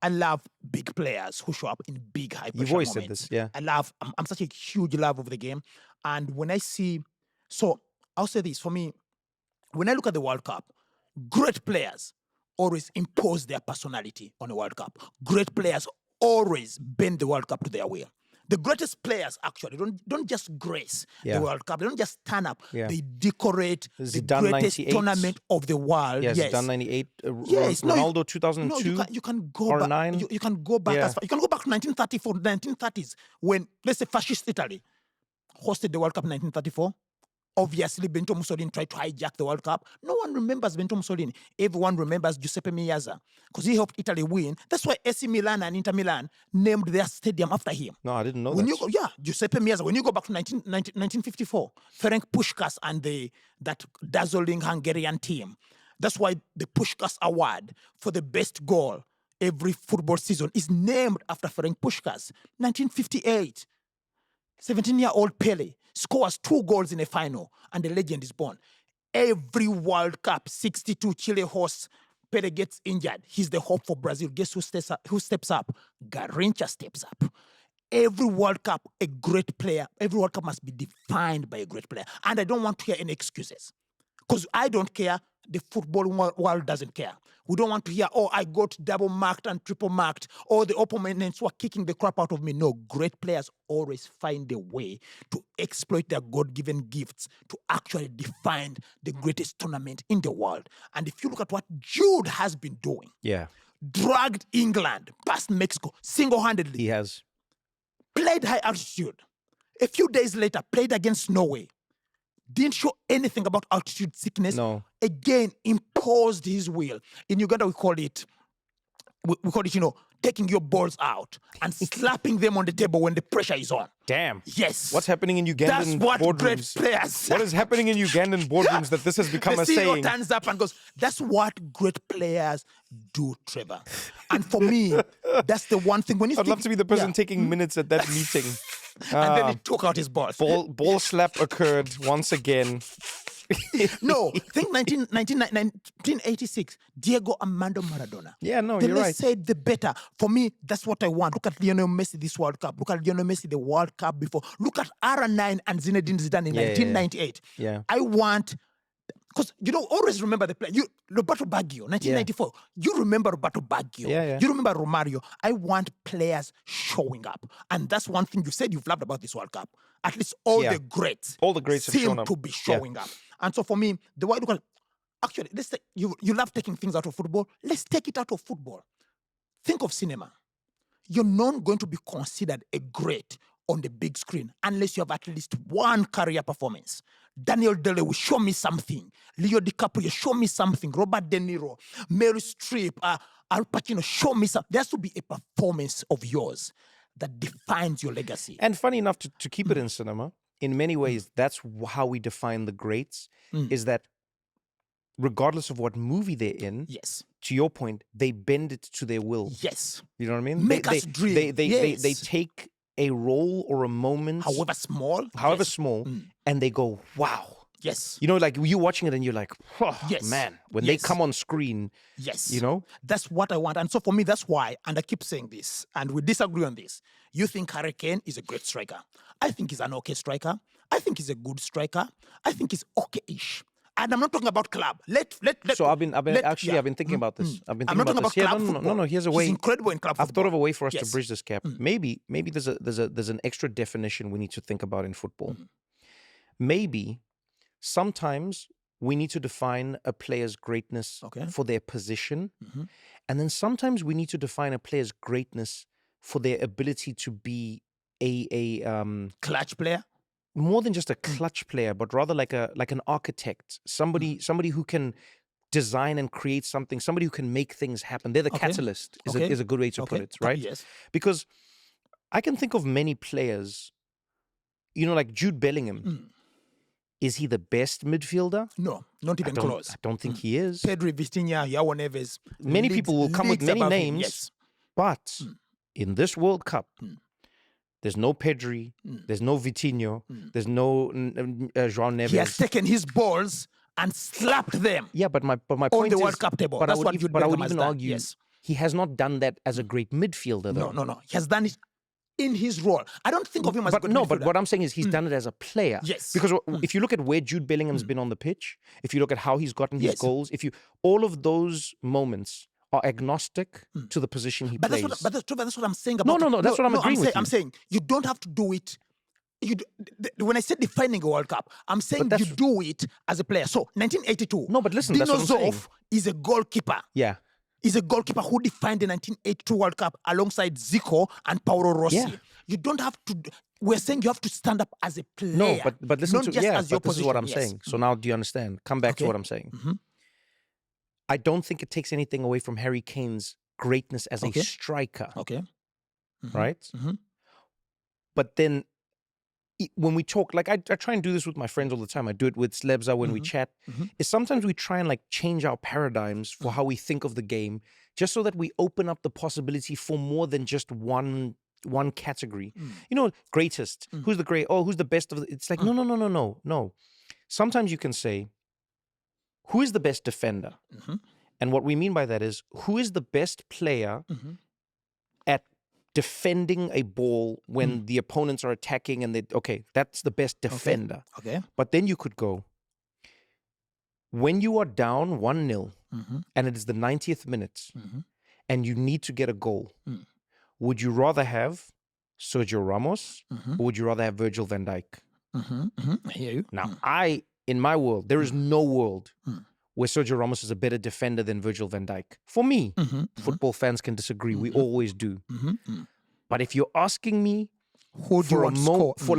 I love big players who show up in big high pressure You've always moments. said this, yeah. I'm such a huge love of the game. And when I see, so I'll say this, for me, when I look at the World Cup, great players always impose their personality on the World Cup. Great players always bend the World Cup to their will. The greatest players actually don't just grace the World Cup. They don't just turn up. Yeah. They decorate Zidane the greatest 98. tournament of the world. Yes, Yes. Zidane 98. Yes, Ronaldo 2002. No, you can go or back. 9. You can go back Yeah. as far. You can go back to 1934, 1930s, when, let's say, fascist Italy hosted the World Cup in 1934. Obviously, Benito Mussolini tried to hijack the World Cup. No one remembers Benito Mussolini. Everyone remembers Giuseppe Meazza because he helped Italy win. That's why AC Milan and Inter Milan named their stadium after him. No, I didn't know When that. you go, yeah, Giuseppe Meazza. When you go back to 1954, Ferenc Puskás and that dazzling Hungarian team. That's why the Puskás Award for the best goal every football season is named after Ferenc Puskás. 1958. 17-year-old Pelé scores 2 goals in a final, and the legend is born. Every World Cup, 62 Chile hosts, Pelé gets injured. He's the hope for Brazil. Guess who steps up? Garrincha steps up. Every World Cup, a great player. Every World Cup must be defined by a great player. And I don't want to hear any excuses. Because I don't care. The football world doesn't care. We don't want to hear, oh, I got double marked and triple marked, or the opponents were kicking the crap out of me. No, great players always find a way to exploit their God-given gifts to actually define the greatest tournament in the world. And if you look at what Jude has been doing, dragged England past Mexico single-handedly. He has. Played high altitude. A few days later, played against Norway. Didn't show anything about altitude sickness. No. Again, imposed his will. In Uganda, we call it, taking your balls out and slapping them on the table when the pressure is on. Damn. Yes. What's happening in Ugandan That's what boardrooms? Great players. What is happening in Ugandan boardrooms that this has become the a CEO saying? turns up and goes, that's what great players do, Trevor. And for me, that's the one thing. When you I'd love to be the person taking minutes at that meeting. And then he took out his balls. Ball slap occurred once again. No, think 1986, Diego Armando Maradona. Yeah, no, the you're less right. said, the better. For me, that's what I want. Look at Lionel Messi this World Cup. Look at Lionel Messi the World Cup before. Look at R9 and Zinedine Zidane in 1998. Yeah. I want... Because, always remember the play. Roberto Baggio, 1994. You remember Roberto Baggio. Yeah. You remember Romário. I want players showing up. And that's one thing you said you've loved about this World Cup. At least all the greats have seem shown up. to be showing up. And so for me, the way I look at actually, let's say you love taking things out of football. Let's take it out of football. Think of cinema. You're not going to be considered a great on the big screen unless you have at least one career performance. Daniel Day-Lewis will show me something. Leo DiCaprio, show me something. Robert De Niro, Meryl Streep, Al Pacino, show me something. There has to be a performance of yours that defines your legacy. And funny enough, to keep it in cinema, in many ways, that's how we define the greats, is that regardless of what movie they're in, to your point, they bend it to their will. Yes. You know what I mean? Make us dream. They take a role or a moment, however small, and they go, wow. Yes. Like you watching it and you're like, oh, man, when they come on screen, that's what I want. And so for me, that's why, and I keep saying this, and we disagree on this. You think Harry Kane is a great striker. I think he's an okay striker. I think he's a good striker. I think he's okay-ish. And I'm not talking about club. So I've been thinking about this. I'm not talking about club football. No. Here's a way. He's incredible in club football. I've thought of a way for us to bridge this gap. Maybe there's an extra definition we need to think about in football. Maybe sometimes we need to define a player's greatness for their position, and then sometimes we need to define a player's greatness for their ability to be a clutch player. More than just a clutch player, but rather like an architect, somebody who can design and create something, somebody who can make things happen. They're the catalyst, is a good way to put it, right? Yes. Because I can think of many players, like Jude Bellingham. Is he the best midfielder? No, not even close. I don't think he is. Pedri, Vitinha, Yamal Neves. Many people will come with many names, but in this World Cup, there's no Pedri, there's no Vitinho, there's no João Neves. He has taken his balls and slapped them. Yeah, but my point on the is, World Cup table. But That's I would what even, Jude Bellingham argue. Yes. he has not done that as a great midfielder, though. No. He has done it in his role. I don't think of him as a good but midfielder. what I'm saying is he's done it as a player. Yes. Because if you look at where Jude Bellingham's been on the pitch, if you look at how he's gotten his Yes. goals, all of those moments are agnostic to the position he plays. That's what I'm saying about No, that's what I'm agreeing with you. I'm saying you don't have to do it. When I say defining a World Cup, I'm saying you do it as a player. So 1982. No, but listen, that's what I'm saying. Zoff is a goalkeeper. Yeah. He's a goalkeeper who defined the 1982 World Cup alongside Zico and Paolo Rossi. Yeah. You don't have to. We're saying you have to stand up as a player. No, but listen not to just as your but this is what I'm position. saying. So now do you understand? Come back to what I'm saying. I don't think it takes anything away from Harry Kane's greatness as a striker. Okay. Right? But then when we talk, like I try and do this with my friends all the time. I do it with Slebza when we chat. Is sometimes we try and like change our paradigms for how we think of the game, just so that we open up the possibility for more than just one category. You know, greatest. Who's the great? Oh, who's the best of the? It's like no. Sometimes you can say, who is the best defender? And what we mean by that is, who is the best player at defending a ball when the opponents are attacking and that's the best defender. Okay. But then you could go, when you are down 1-0 and it is the 90th minute and you need to get a goal, would you rather have Sergio Ramos or would you rather have Virgil van Dijk? I hear you. Now, in my world, there is no world where Sergio Ramos is a better defender than Virgil van Dijk. For me, football fans can disagree. We always do. But if you're asking me who do you want to score? For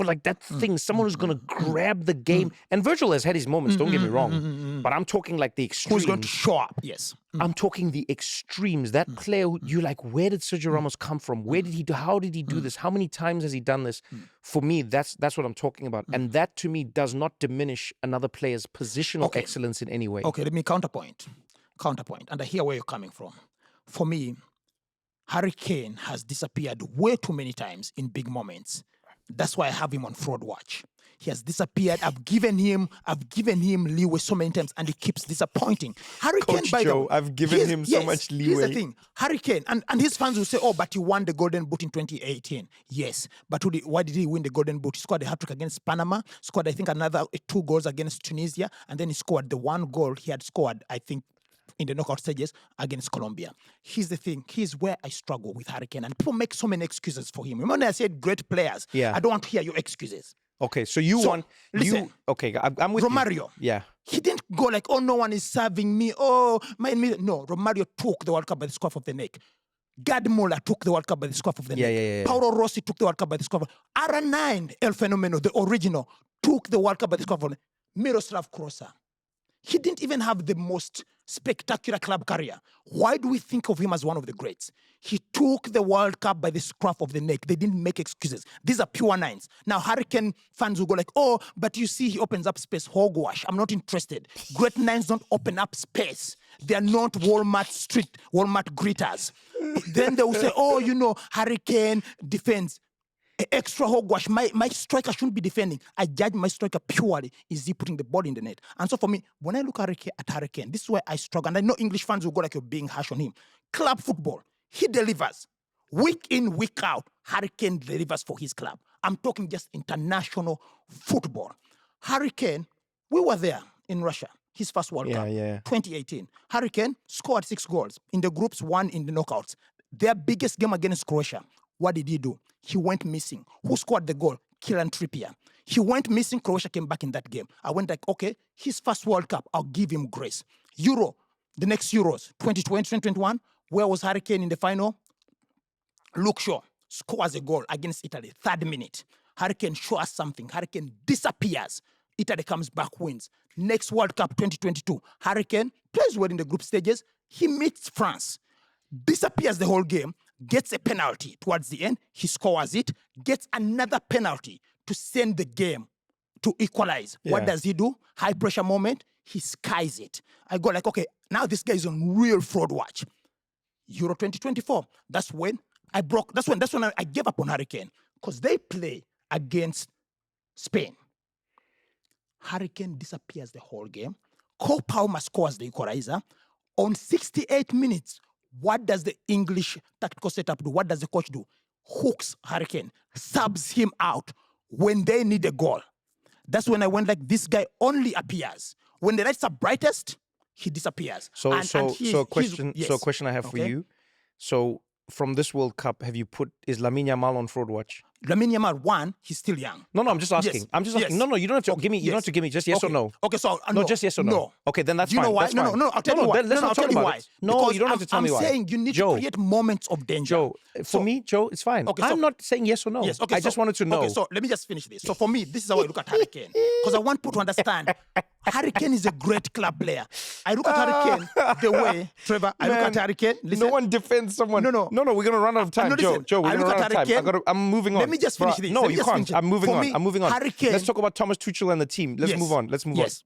like that thing, someone who's going to grab the game. And Virgil has had his moments, don't get me wrong. But I'm talking like the extremes. Who's going to show up? Yes. I'm talking the extremes. That player, you're like, where did Sergio Ramos come from? Where did he do? How did he do this? How many times has he done this? For me, that's what I'm talking about. And that to me does not diminish another player's positional excellence in any way. Okay, let me counterpoint. And I hear where you're coming from. For me, Harry Kane has disappeared way too many times in big moments. That's why I have him on fraud watch. He has disappeared. I've given him leeway so many times, and he keeps disappointing. Harry Kane, by the way, I've given him so much leeway. Here's the thing. Harry Kane, and his fans will say, oh, but he won the Golden Boot in 2018. Yes, but why did he win the Golden Boot? He scored a hat-trick against Panama, scored, I think, another 2 goals against Tunisia, and then he scored the 1 goal he had scored, I think, in the knockout stages against Colombia. Here's the thing. Here's where I struggle with Harry Kane. And people make so many excuses for him. Remember I said great players? Yeah. I don't want to hear your excuses. Okay, so listen, I'm with Romário. you. Yeah. He didn't go like, oh, no one is serving me. Oh, no, Romário took the World Cup by the scruff of the neck. Gerd Muller took the World Cup by the scruff of the neck. Yeah. Paolo Rossi took the World Cup by the scruff of the neck. R9, El Fenomeno, the original, took the World Cup by the scruff of the neck. Miroslav Klose. He didn't even have the most spectacular club career. Why do we think of him as one of the greats? He took the World Cup by the scruff of the neck. They didn't make excuses. These are pure nines. Now, Harry Kane fans will go like, oh, but you see, he opens up space. Hogwash. I'm not interested. Great nines don't open up space. They are not Walmart greeters. Then they will say, oh, Harry Kane defends. Extra hogwash. My striker shouldn't be defending. I judge my striker purely. Is he putting the ball in the net? And so for me, when I look at Harry Kane, this is where I struggle. And I know English fans will go like you're being harsh on him. Club football, he delivers. Week in, week out, Harry Kane delivers for his club. I'm talking just international football. Harry Kane, we were there in Russia, his first World Cup, 2018. Harry Kane scored 6 goals. In the groups, 1 in the knockouts. Their biggest game against Croatia. What did he do? He went missing. Who scored the goal? Kieran Trippier. He went missing. Croatia came back in that game. I went like, okay, his first World Cup, I'll give him grace. The next Euros, 2020, 2021, where was Harry Kane in the final? Luke Shaw scores a goal against Italy, 3rd minute. Harry Kane shows us something. Harry Kane disappears. Italy comes back, wins. Next World Cup, 2022, Harry Kane plays well in the group stages. He meets France, disappears the whole game, gets a penalty towards the end, he scores it, gets another penalty to send the game to equalize. Yeah. What does he do? High pressure moment, he skies it. I go like, okay, now this guy is on real fraud watch. Euro 2024, that's when I gave up on Harry Kane, because they play against Spain. Harry Kane disappears the whole game. Cole Palmer scores the equalizer. On 68 minutes, what does the English tactical setup do? What does the coach do? Hooks Harry Kane, subs him out when they need a goal. That's when I went like, this guy only appears. When the lights are brightest, he disappears. So a question I have for you. So from this World Cup, is Lamine Yamal on fraud watch? Lamine Yamal, one, he's still young. No, I'm just asking. Yes. I'm just asking. No, you don't have to give me. You don't have to give me just yes or no. Okay, so no, just yes or no. No. Okay, then that's you fine. know why? That's fine. No, I'll tell you why. Let's not talk about it. No, because you don't have to tell me why. I'm saying you need to create moments of danger. Joe, for me, Joe, it's fine. Okay, I'm not saying yes or no. Yes, okay, I just wanted to know. Okay, so let me just finish this. So for me, this is how I look at Harry Kane. Because I want people to understand, Harry Kane is a great club player. I look at Harry Kane the way, Trevor, I look at Harry Kane. Listen. No one defends someone. No, we're going to run out of time. Joe, we're going to run out of time. I'm moving on. Let me just finish this. No, you can't. I'm moving on. Harry Kane. Let's talk about Thomas Tuchel and the team. Let's move on. Yes.